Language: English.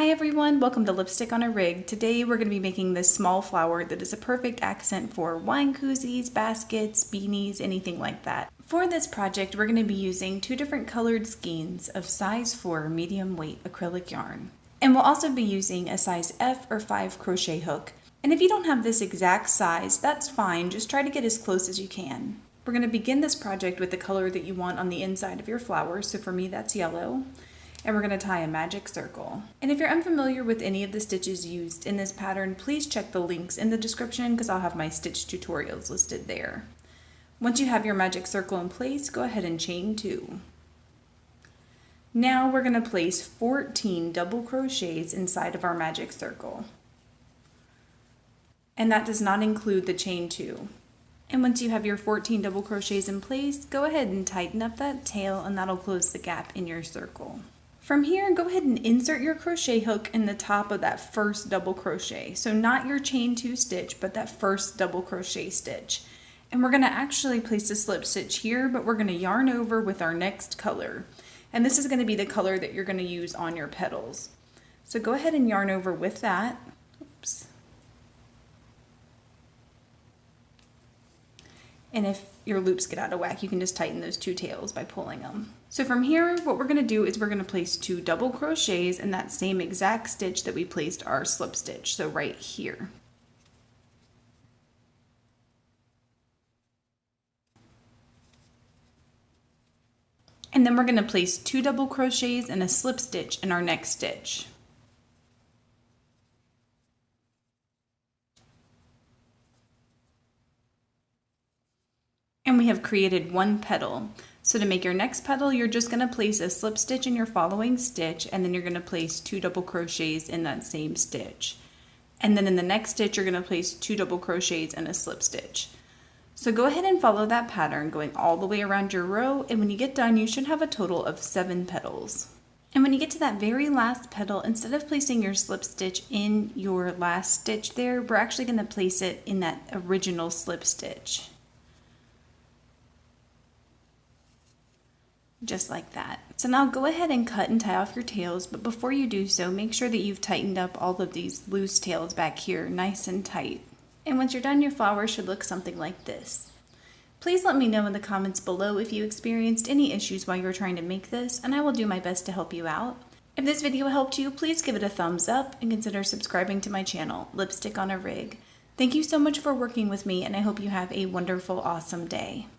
Hi everyone, welcome to Lipstick on a Rig. Today we're going to be making this small flower that is a perfect accent for wine koozies, baskets, beanies, anything like that. For this project we're going to be using two different colored skeins of size 4 medium weight acrylic yarn. And we'll also be using a size F or 5 crochet hook. And if you don't have this exact size, that's fine, just try to get as close as you can. We're going to begin this project with the color that you want on the inside of your flower, so for me that's yellow. And we're going to tie a magic circle. And if you're unfamiliar with any of the stitches used in this pattern, please check the links in the description because I'll have my stitch tutorials listed there. Once you have your magic circle in place, go ahead and chain 2. Now we're going to place 14 double crochets inside of our magic circle. And that does not include the chain 2. And once you have your 14 double crochets in place, go ahead and tighten up that tail and that'll close the gap in your circle. From here, go ahead and insert your crochet hook in the top of that first double crochet. So not your chain 2 stitch, but that first double crochet stitch. And we're going to actually place a slip stitch here, but we're going to yarn over with our next color. And this is going to be the color that you're going to use on your petals. So go ahead and yarn over with that. Oops. And if your loops get out of whack, you can just tighten those two tails by pulling them. So from here, what we're going to do is we're going to place 2 double crochets in that same exact stitch that we placed our slip stitch, so right here. And then we're going to place 2 double crochets and a slip stitch in our next stitch. And we have created 1 petal. So to make your next petal, you're just going to place a slip stitch in your following stitch, and then you're going to place 2 double crochets in that same stitch. And then in the next stitch, you're going to place 2 double crochets and a slip stitch. So go ahead and follow that pattern, going all the way around your row, and when you get done, you should have a total of 7 petals. And when you get to that very last petal, instead of placing your slip stitch in your last stitch there, we're actually going to place it in that original slip stitch. Just like that. So now go ahead and cut and tie off your tails, but before you do so, make sure that you've tightened up all of these loose tails back here nice and tight. And once you're done, your flower should look something like this. Please let me know in the comments below if you experienced any issues while you're trying to make this, and I will do my best to help you out. If this video helped you, please give it a thumbs up and consider subscribing to my channel, Lipstick on a Rig. Thank you so much for working with me, and I hope you have a wonderful, awesome day.